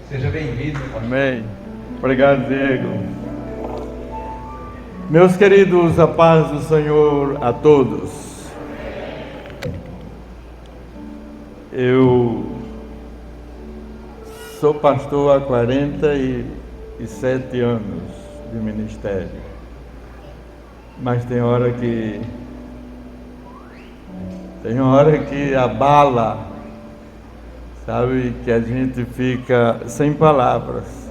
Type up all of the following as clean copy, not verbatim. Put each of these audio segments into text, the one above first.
Seja bem-vindo. Amém. Obrigado, Diego. Meus queridos, a paz do Senhor a todos. Eu sou pastor há 47 anos de ministério, mas tem hora que abala, sabe, que a gente fica sem palavras.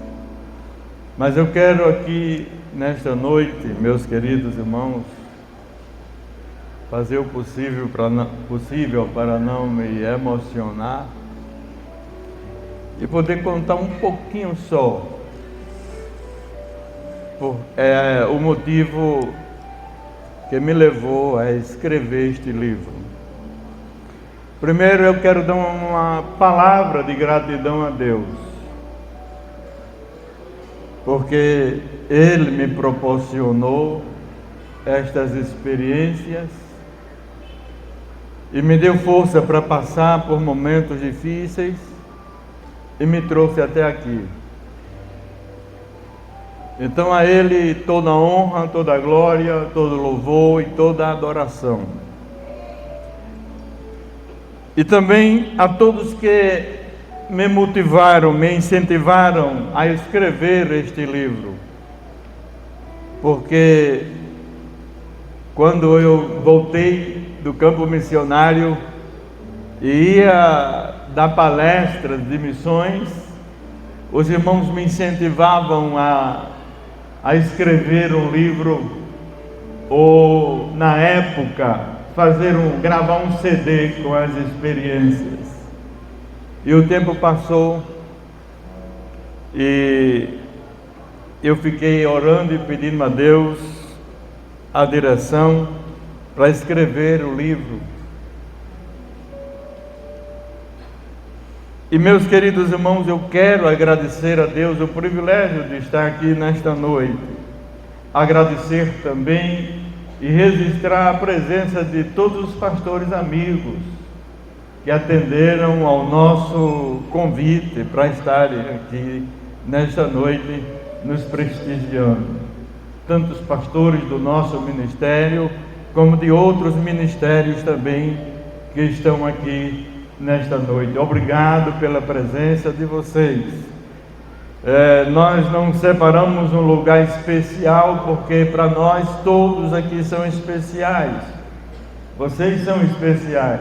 Mas eu quero aqui, nesta noite, meus queridos irmãos, fazer o possível para não me emocionar e poder contar um pouquinho só o motivo que me levou a escrever este livro. Primeiro eu quero dar uma palavra de gratidão a Deus, porque Ele me proporcionou estas experiências e me deu força para passar por momentos difíceis e me trouxe até aqui. Então a Ele toda a honra, toda a glória, todo louvor e toda a adoração. E também a todos que me motivaram, me incentivaram a escrever este livro. Porque quando eu voltei do campo missionário e ia dar palestras de missões, os irmãos me incentivavam a escrever um livro, ou na época gravar um CD com as experiências. E o tempo passou e eu fiquei orando e pedindo a Deus a direção para escrever o livro. E meus queridos irmãos, eu quero agradecer a Deus o privilégio de estar aqui nesta noite. Agradecer também e registrar a presença de todos os pastores amigos que atenderam ao nosso convite para estarem aqui nesta noite nos prestigiando. Tanto os pastores do nosso ministério, como de outros ministérios também que estão aqui nesta noite. Obrigado pela presença de vocês. Nós não separamos um lugar especial, porque para nós todos aqui são especiais. Vocês são especiais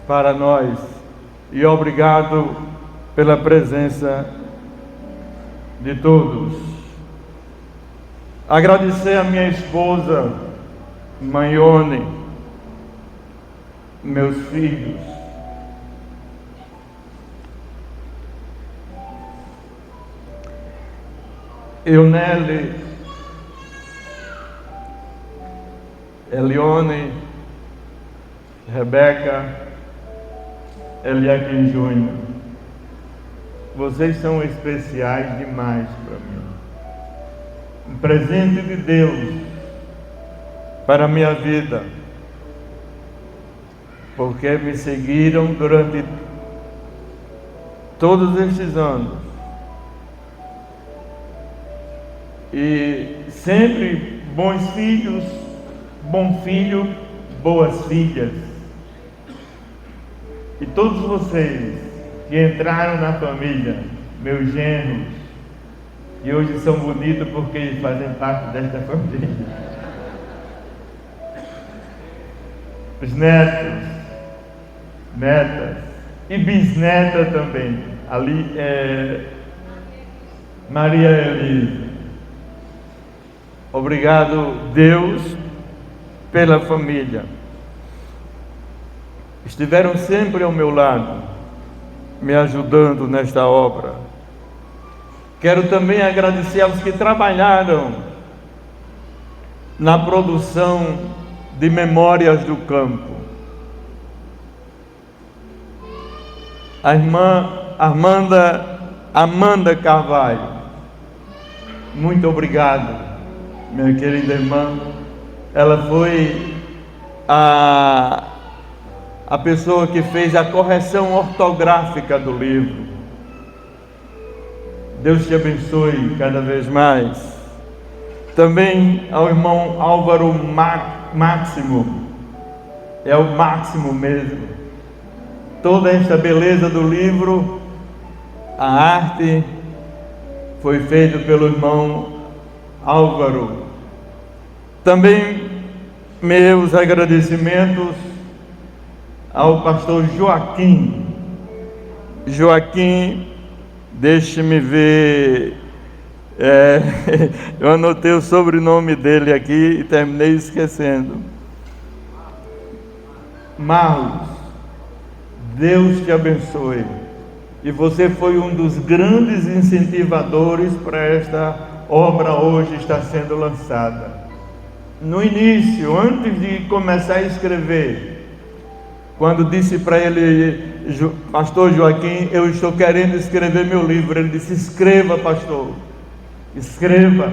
para nós. E obrigado pela presença de todos. Agradecer a minha esposa, Maione, meus filhos, Euneli, Elione, Rebeca, Eliakim Júnior. Vocês são especiais demais para mim. Um presente de Deus para a minha vida, porque me seguiram durante todos estes anos. E sempre bons filhos, bom filho, boas filhas. E todos vocês que entraram na família, meus genros, que hoje são bonitos porque fazem parte desta família. Os netos, netas e bisneta também. Ali é Maria Elisa. Obrigado, Deus, pela família. Estiveram sempre ao meu lado, me ajudando nesta obra. Quero também agradecer aos que trabalharam na produção de Memórias do Campo. A irmã Amanda Carvalho, muito obrigado, minha querida irmã. Ela foi a pessoa que fez a correção ortográfica do livro. Deus te abençoe cada vez mais. Também ao irmão Álvaro Máximo, é o máximo mesmo. Toda esta beleza do livro, a arte, foi feita pelo irmão Álvaro. Também meus agradecimentos ao pastor Joaquim. Joaquim, deixe-me ver, eu anotei o sobrenome dele aqui e terminei esquecendo. Marlos, Deus te abençoe. E você foi um dos grandes incentivadores para esta obra hoje estar sendo lançada. No início, antes de começar a escrever, quando disse para ele, pastor Joaquim, eu estou querendo escrever meu livro, ele disse, escreva, pastor, escreva,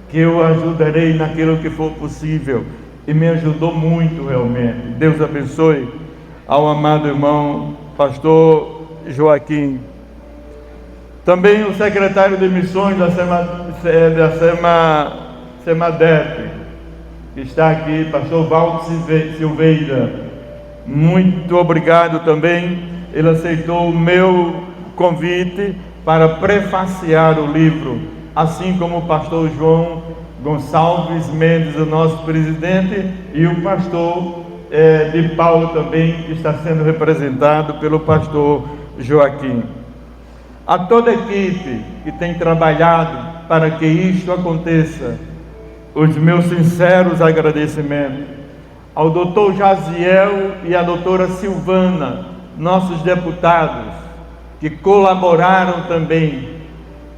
que eu ajudarei naquilo que for possível. E me ajudou muito realmente. Deus abençoe ao amado irmão pastor Joaquim. Também o secretário de missões da SEMADEP, que está aqui, pastor Valdo Silveira. Muito obrigado também. Ele aceitou o meu convite para prefaciar o livro, assim como o pastor João Gonçalves Mendes, o nosso presidente, e o pastor de Paulo também, que está sendo representado pelo pastor Joaquim. A toda a equipe que tem trabalhado para que isto aconteça, os meus sinceros agradecimentos. Ao doutor Jaziel e à doutora Silvana, nossos deputados, que colaboraram também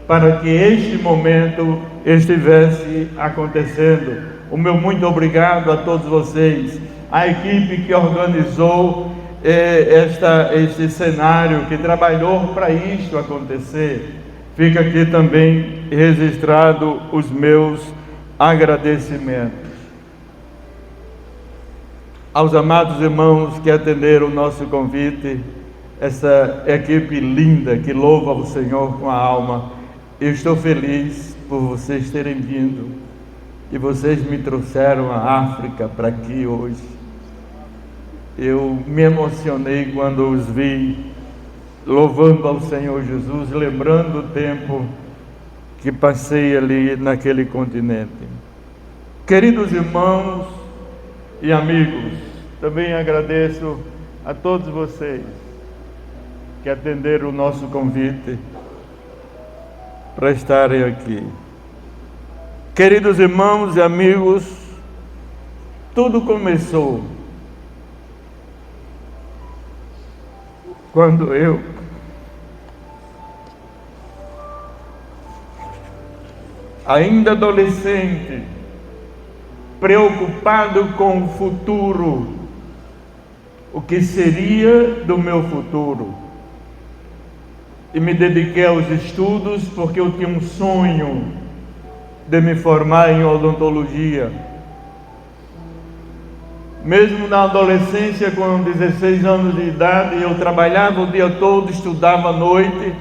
para que este momento estivesse acontecendo. O meu muito obrigado a todos vocês, a equipe que organizou este cenário, que trabalhou para isto acontecer. Fica aqui também registrado os meus agradecimentos. Aos amados irmãos que atenderam o nosso convite, essa equipe linda que louva o Senhor com a alma, eu estou feliz por vocês terem vindo e vocês me trouxeram a África para aqui hoje. Eu me emocionei quando os vi louvando ao Senhor Jesus, lembrando o tempo que passei ali naquele continente. Queridos irmãos e amigos, também agradeço a todos vocês que atenderam o nosso convite para estarem aqui. Queridos irmãos e amigos, tudo começou quando eu ainda adolescente, preocupado com o futuro, o que seria do meu futuro, e me dediquei aos estudos porque eu tinha um sonho de me formar em odontologia. Mesmo na adolescência, com 16 anos de idade, eu trabalhava o dia todo, estudava à noite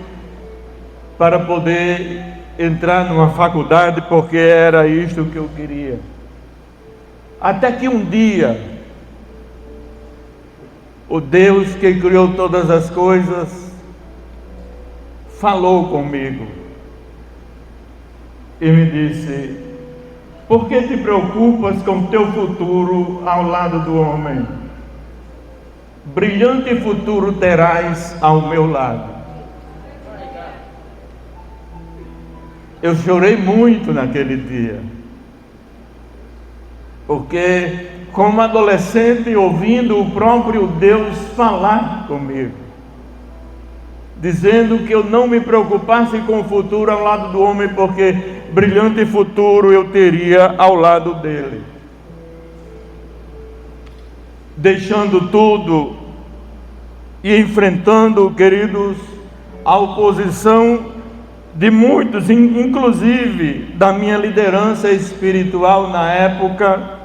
para poder entrar numa faculdade, porque era isto que eu queria. Até que um dia, o Deus que criou todas as coisas falou comigo e me disse: por que te preocupas com teu futuro ao lado do homem? Brilhante futuro terás ao meu lado. Eu chorei muito naquele dia, porque como adolescente, ouvindo o próprio Deus falar comigo, dizendo que eu não me preocupasse com o futuro ao lado do homem, porque brilhante futuro eu teria ao lado dele. Deixando tudo e enfrentando, queridos, a oposição de muitos, inclusive da minha liderança espiritual na época,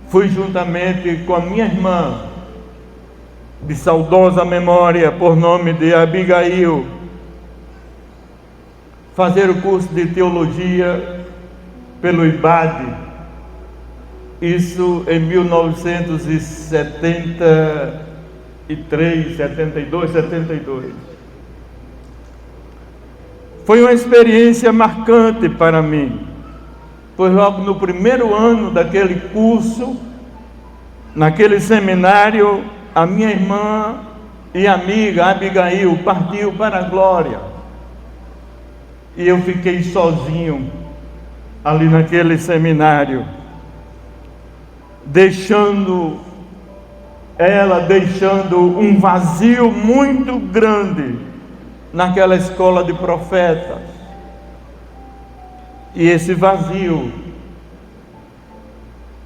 fui juntamente com a minha irmã, de saudosa memória, por nome de Abigail, fazer o curso de teologia pelo IBAD, isso em 1973, 72. Foi uma experiência marcante para mim, pois logo no primeiro ano daquele curso, naquele seminário, a minha irmã e amiga Abigail partiu para a glória, e eu fiquei sozinho ali naquele seminário, deixando um vazio muito grande naquela escola de profetas. E esse vazio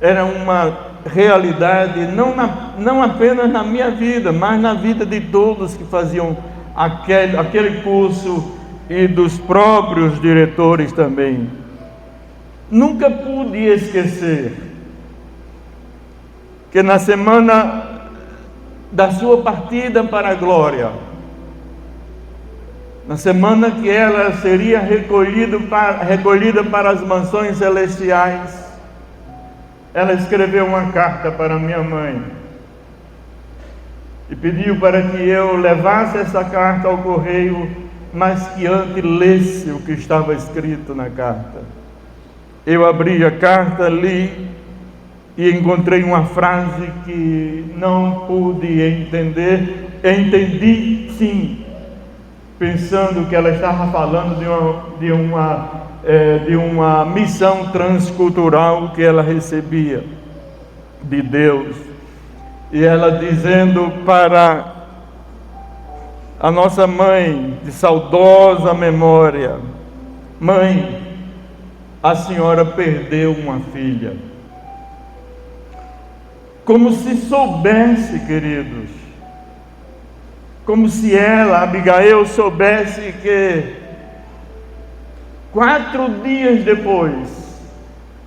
era uma realidade não apenas na minha vida, mas na vida de todos que faziam aquele curso e dos próprios diretores também. Nunca pude esquecer que na semana da sua partida para a glória, na semana que ela seria recolhida para as mansões celestiais, ela escreveu uma carta para minha mãe e pediu para que eu levasse essa carta ao correio, mas que antes lesse o que estava escrito na carta. Eu abri a carta, li e encontrei uma frase que não pude entender. Entendi sim, pensando que ela estava falando de uma missão transcultural que ela recebia de Deus, e ela dizendo para a nossa mãe de saudosa memória: mãe, a senhora perdeu uma filha. Como se soubesse, queridos, como se ela, Abigail, soubesse que 4 dias depois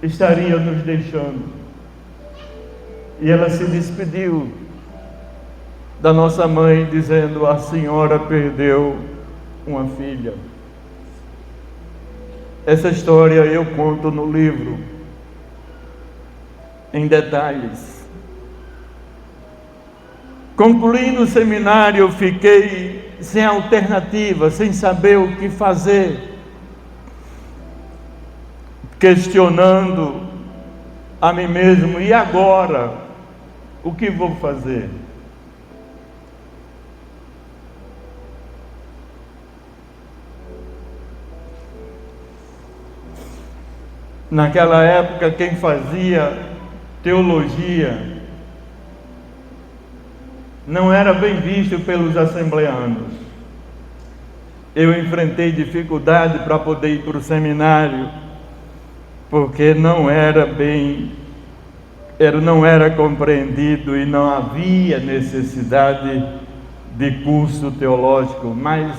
estaria nos deixando. E ela se despediu da nossa mãe dizendo: a senhora perdeu uma filha. Essa história eu conto no livro, em detalhes. Concluindo o seminário, eu fiquei sem alternativa, sem saber o que fazer, questionando a mim mesmo: e agora? O que vou fazer? Naquela época, quem fazia teologia não era bem visto pelos assembleanos. Eu enfrentei dificuldade para poder ir para o seminário, porque não era compreendido e não havia necessidade de curso teológico. Mas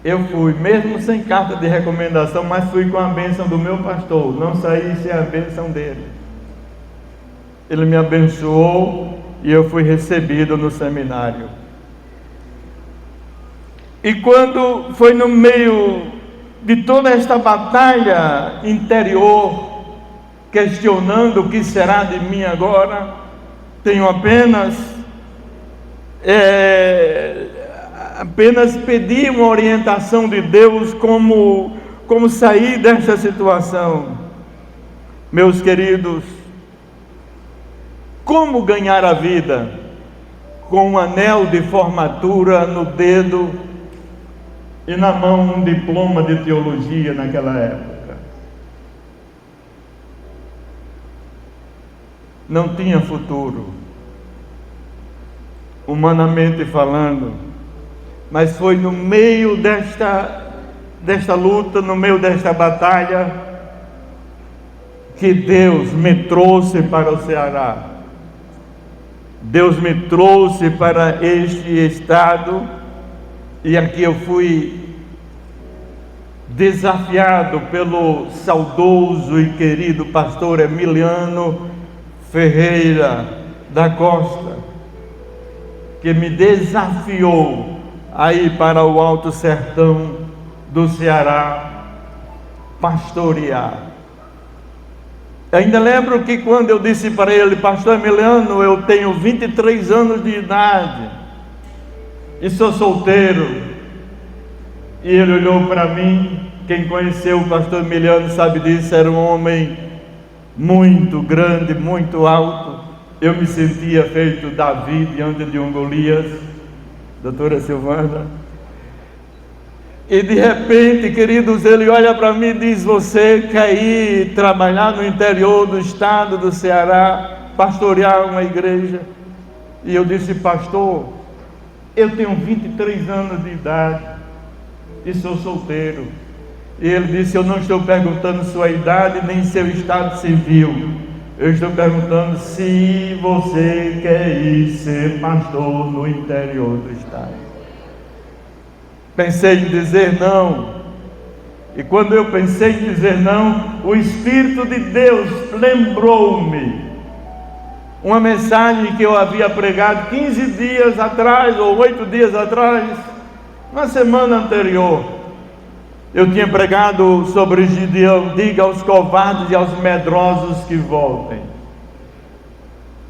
eu fui, mesmo sem carta de recomendação, mas fui com a bênção do meu pastor, não saí sem a bênção dele. Ele me abençoou e eu fui recebido no seminário. E quando foi no meio de toda esta batalha interior, questionando o que será de mim agora, tenho apenas pedi uma orientação de Deus como sair dessa situação. Meus queridos, como ganhar a vida com um anel de formatura no dedo e na mão um diploma de teologia naquela época? Não tinha futuro, humanamente falando. Mas foi no meio desta luta, no meio desta batalha, que Deus me trouxe para o Ceará. Deus me trouxe para este estado, e aqui eu fui desafiado pelo saudoso e querido pastor Emiliano Ferreira da Costa, que me desafiou a ir para o Alto Sertão do Ceará pastorear. Ainda lembro que quando eu disse para ele: pastor Emiliano, eu tenho 23 anos de idade e sou solteiro. E ele olhou para mim. Quem conheceu o pastor Emiliano sabe disso. Era um homem muito grande, muito alto. Eu me sentia feito Davi diante de um Golias, doutora Silvana. E de repente, queridos, ele olha para mim e diz: você quer ir trabalhar no interior do estado do Ceará, pastorear uma igreja? E eu disse: pastor, eu tenho 23 anos de idade e sou solteiro. E ele disse: eu não estou perguntando sua idade nem seu estado civil, eu estou perguntando se você quer ir ser pastor no interior do estado. Pensei em dizer não, e quando eu pensei em dizer não, o Espírito de Deus lembrou-me uma mensagem que eu havia pregado 15 dias atrás, ou 8 dias atrás, na semana anterior. Eu tinha pregado sobre Gideão: diga aos covardes e aos medrosos que voltem.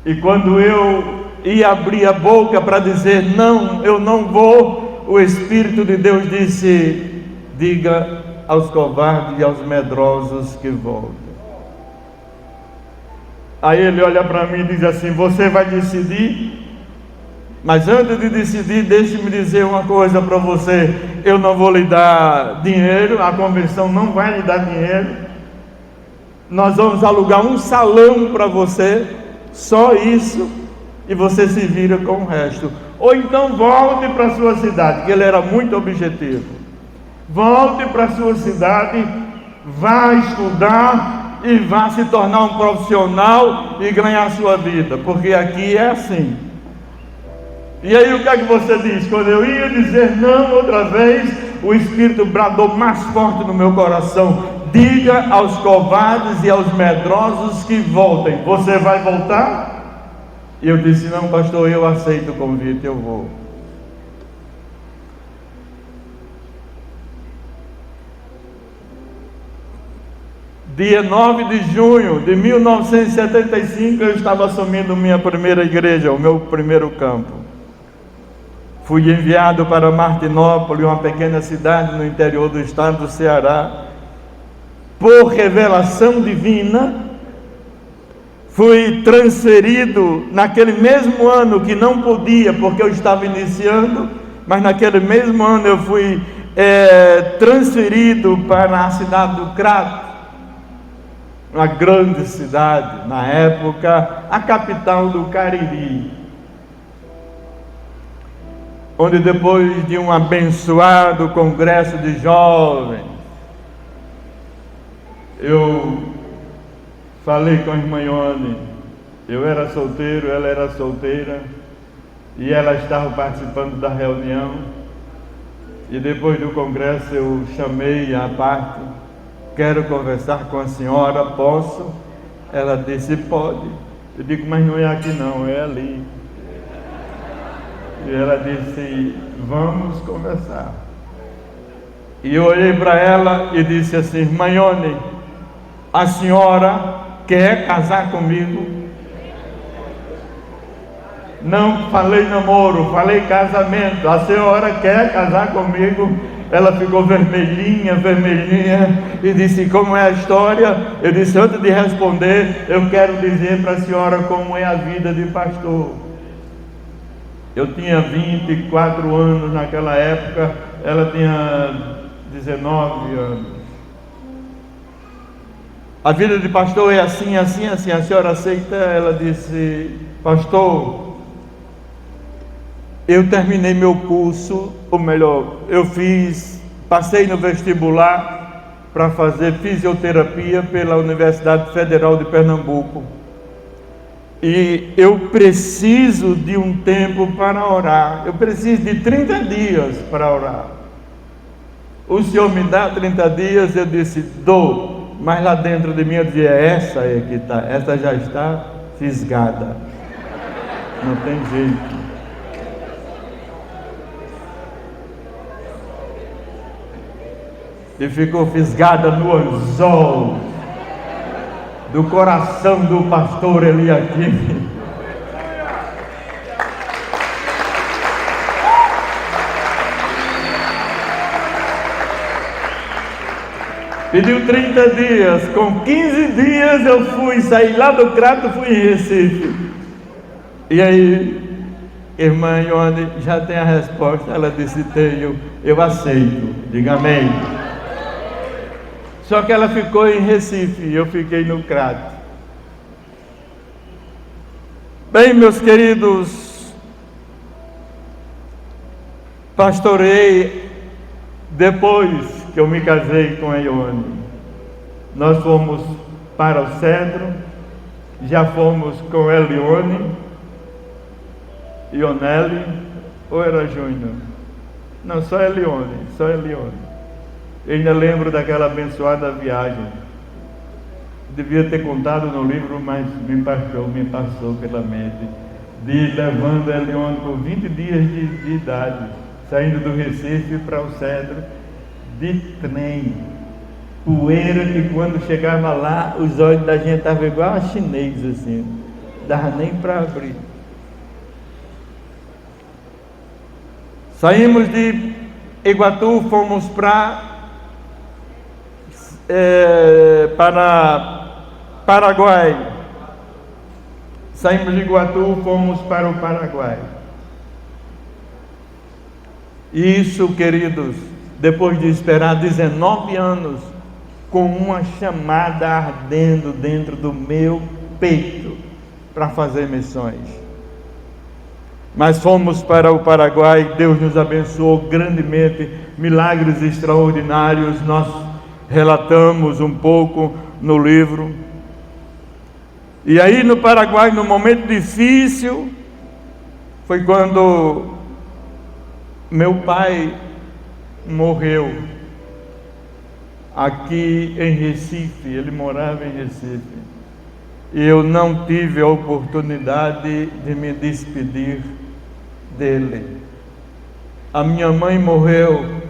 E quando eu ia abrir a boca para dizer não, eu não vou, o Espírito de Deus disse: diga aos covardes e aos medrosos que voltem. Aí ele olha para mim e diz assim: você vai decidir? Mas antes de decidir, deixe-me dizer uma coisa para você: eu não vou lhe dar dinheiro, a convenção não vai lhe dar dinheiro, nós vamos alugar um salão para você, só isso, e você se vira com o resto. Ou então volte para a sua cidade, que ele era muito objetivo. Volte para a sua cidade, vá estudar e vá se tornar um profissional e ganhar a sua vida, porque aqui é assim. E aí o que é que você diz? Quando eu ia dizer não outra vez, o Espírito bradou mais forte no meu coração: diga aos covardes e aos medrosos que voltem. Você vai voltar? E eu disse: não, pastor, eu aceito o convite, eu vou. Dia 9 de junho de 1975, eu estava assumindo minha primeira igreja, o meu primeiro campo. Fui enviado para Martinópolis, uma pequena cidade no interior do estado do Ceará, por revelação divina. Fui transferido naquele mesmo ano, que não podia porque eu estava iniciando, mas naquele mesmo ano eu fui transferido para a cidade do Crato, uma grande cidade, na época a capital do Cariri, onde depois de um abençoado congresso de jovens, eu falei com a irmã Ione. Eu era solteiro, ela era solteira, e ela estava participando da reunião, e depois do congresso eu chamei à parte: quero conversar com a senhora, posso? Ela disse: pode. Eu digo: mas não é aqui não, é ali. E ela disse: vamos conversar. E eu olhei para ela e disse assim: irmã Ione, a senhora quer casar comigo? Não falei namoro, falei casamento. A senhora quer casar comigo? Ela ficou vermelhinha, vermelhinha, e disse: como é a história? Eu disse: antes de responder, eu quero dizer para a senhora como é a vida de pastor. Eu tinha 24 anos naquela época, ela tinha 19 anos. A vida de pastor é assim, assim, assim. A senhora aceita? Ela disse: pastor, eu terminei meu curso, ou melhor, passei no vestibular para fazer fisioterapia pela Universidade Federal de Pernambuco. E eu preciso de um tempo para orar. Eu preciso de 30 dias para orar. O senhor me dá 30 dias? Eu disse: dou. Mas lá dentro de mim eu dizia: essa é que está, essa já está fisgada. Não tem jeito. e ficou fisgada no anzol do coração do pastor Eliakim. Pediu 30 dias, com 15 dias eu saí lá do Crato, fui em Recife. E aí, irmã Ione, já tem a resposta. Ela disse: tenho, eu aceito. Diga amém. Só que ela ficou em Recife e eu fiquei no Crato. Bem, meus queridos, pastorei depois que eu me casei com a Ione. Nós fomos para o Cedro, já fomos com Elione, Ioneli, ou era Júnior? Não, só Elione. Eu ainda lembro daquela abençoada viagem. Devia ter contado no livro, mas me passou pela mente. De levando Elione com 20 dias de idade, saindo do Recife para o Cedro, de trem. Poeira que quando chegava lá, os olhos da gente estavam igual a chinês, assim. Não dava nem para abrir. Saímos de Iguatu, fomos para Paraguai. Saímos de Iguatu, fomos para o Paraguai. Isso, queridos, depois de esperar 19 anos, com uma chamada ardendo dentro do meu peito para fazer missões. Mas fomos para o Paraguai, Deus nos abençoou grandemente, milagres extraordinários, nós relatamos um pouco no livro. E aí no Paraguai, no momento difícil, foi quando meu pai morreu aqui em Recife. Ele morava em Recife e eu não tive a oportunidade de me despedir dele. A minha mãe morreu,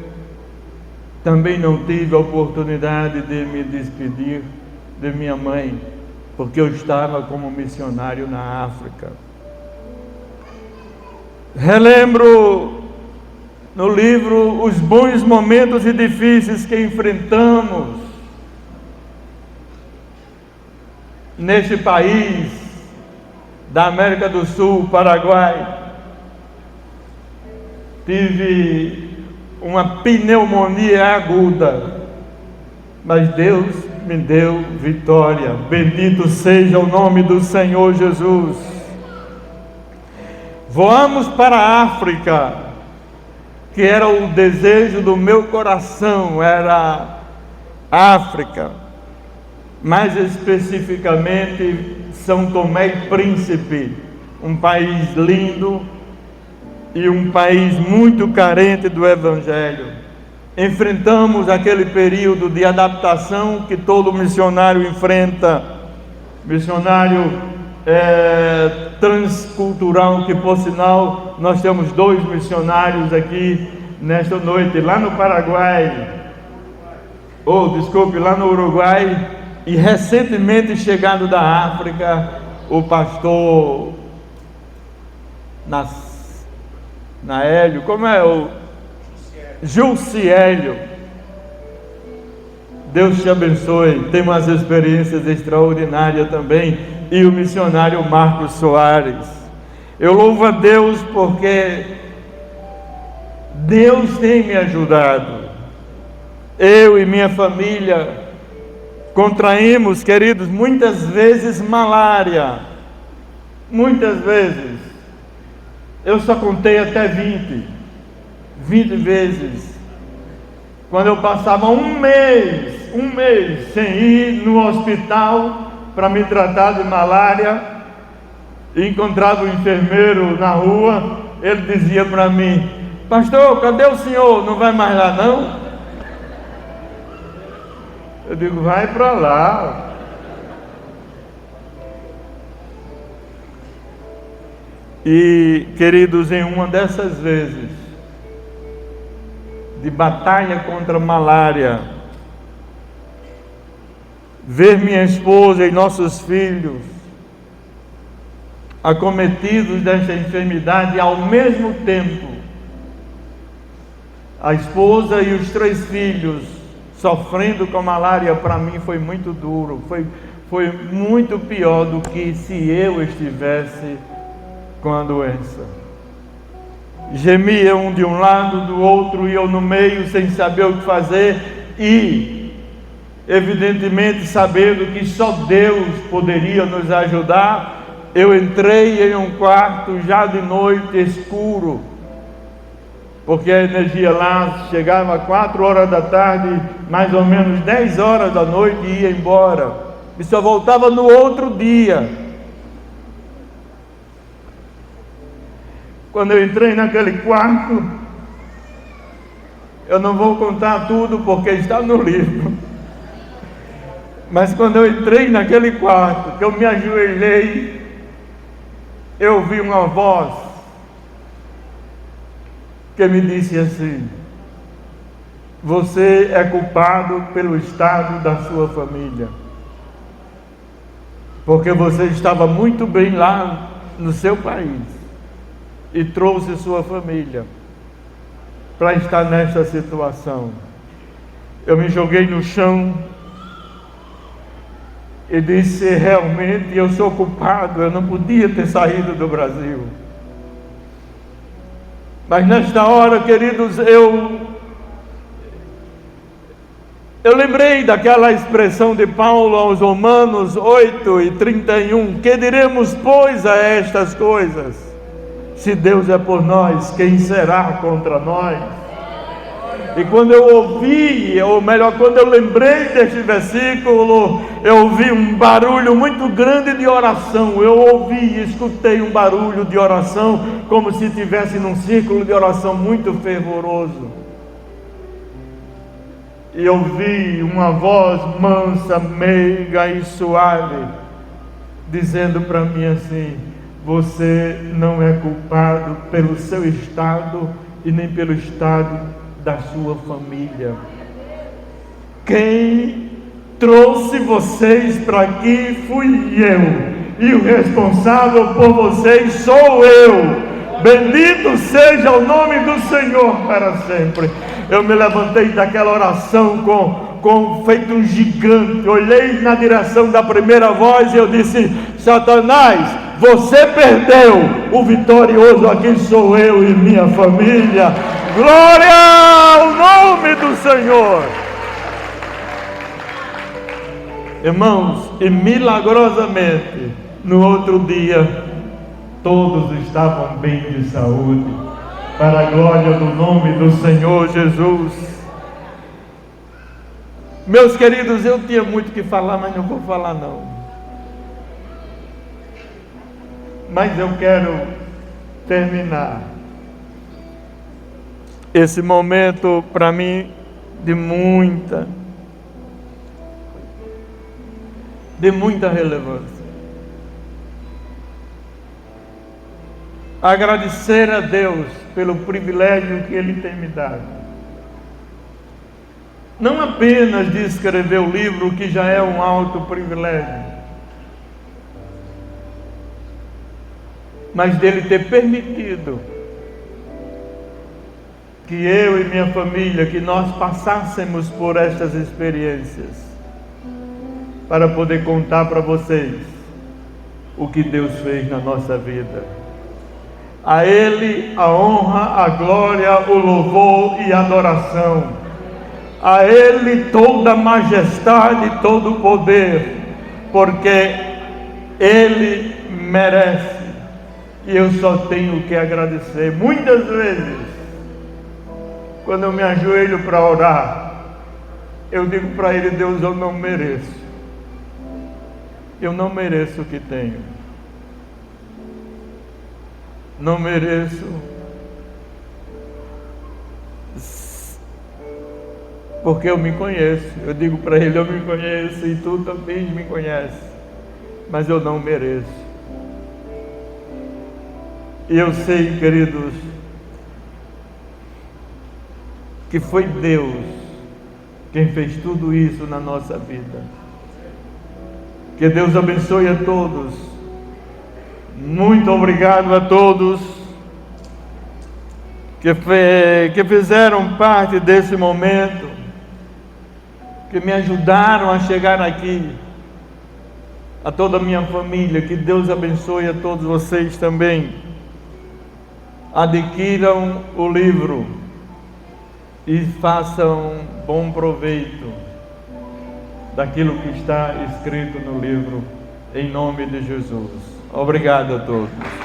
também não tive a oportunidade de me despedir de minha mãe, porque eu estava como missionário na África. Relembro no livro os bons momentos e difíceis que enfrentamos neste país da América do Sul, Paraguai. Tive uma pneumonia aguda, mas Deus me deu vitória. Bendito seja o nome do Senhor Jesus. Voamos para a África, que era o desejo do meu coração, era África, mais especificamente São Tomé e Príncipe, um país lindo e um país muito carente do Evangelho. Enfrentamos aquele período de adaptação que todo missionário enfrenta, missionário transcultural, que por sinal nós temos 2 missionários aqui nesta noite, lá no Paraguai, lá no Uruguai, e recentemente chegado da África, o pastor Naélio, como é o Jussiélio. Deus te abençoe. Tem umas experiências extraordinárias também. E o missionário Marcos Soares. Eu louvo a Deus porque Deus tem me ajudado. Eu e minha família contraímos, queridos, muitas vezes malária. Muitas vezes. Eu só contei até 20 vezes. Quando eu passava um mês sem ir no hospital para me tratar de malária, e encontrava um enfermeiro na rua, ele dizia para mim: pastor, cadê o senhor? Não vai mais lá não? Eu digo: vai para lá. E, queridos, em uma dessas vezes de batalha contra a malária, ver minha esposa e nossos filhos acometidos desta enfermidade, e ao mesmo tempo a esposa e os 3 filhos sofrendo com malária, para mim foi muito duro, foi muito pior do que se eu estivesse com a doença. Gemia um de um lado, do outro, e eu no meio, sem saber o que fazer, e evidentemente sabendo que só Deus poderia nos ajudar, eu entrei em um quarto já de noite, escuro, porque a energia lá chegava às 4 horas da tarde, mais ou menos 10 horas da noite, e ia embora, e só voltava no outro dia. Quando eu entrei naquele quarto, eu não vou contar tudo porque está no livro, mas quando eu entrei naquele quarto, que eu me ajoelhei, eu ouvi uma voz que me disse assim: você é culpado pelo estado da sua família, porque você estava muito bem lá no seu país e trouxe sua família para estar nesta situação. Eu me joguei no chão e disse: realmente eu sou culpado, eu não podia ter saído do Brasil. Mas nesta hora, queridos, eu lembrei daquela expressão de Paulo aos Romanos 8:31, que diremos pois a estas coisas? Se Deus é por nós, quem será contra nós? E quando eu ouvi, ou melhor, quando eu lembrei deste versículo, eu ouvi um barulho muito grande de oração. Eu ouvi e escutei um barulho de oração, como se estivesse num círculo de oração muito fervoroso. E eu ouvi uma voz mansa, meiga e suave, dizendo para mim assim: você não é culpado pelo seu estado e nem pelo estado da sua família. Quem trouxe vocês para aqui fui eu, e o responsável por vocês sou eu. Bendito seja o nome do Senhor para sempre. Eu me levantei daquela oração com feito um gigante, olhei na direção da primeira voz e eu disse: Satanás, você perdeu, o vitorioso aqui sou eu e minha família. Glória ao nome do Senhor. Irmãos, e milagrosamente, no outro dia, todos estavam bem de saúde, para a glória do nome do Senhor Jesus. Meus queridos, eu tinha muito que falar, mas não vou falar não. Mas eu quero terminar esse momento para mim de muita relevância. Agradecer a Deus pelo privilégio que Ele tem me dado. Não apenas de escrever o livro, que já é um alto privilégio, mas dele ter permitido que eu e minha família, que nós passássemos por estas experiências, para poder contar para vocês o que Deus fez na nossa vida. A Ele a honra, a glória, o louvor e a adoração. A Ele toda a majestade, todo o poder, porque Ele merece. E eu só tenho que agradecer. Muitas vezes, quando eu me ajoelho para orar, eu digo para Ele: Deus, eu não mereço. Eu não mereço o que tenho. Não mereço. Porque eu me conheço. Eu digo para Ele: eu me conheço e tu também me conheces. Mas eu não mereço. E eu sei, queridos, que foi Deus quem fez tudo isso na nossa vida. Que Deus abençoe a todos. Muito obrigado a todos que fizeram parte desse momento, que me ajudaram a chegar aqui, a toda a minha família. Que Deus abençoe a todos vocês também. Adquiram o livro e façam bom proveito daquilo que está escrito no livro, em nome de Jesus. Obrigado a todos.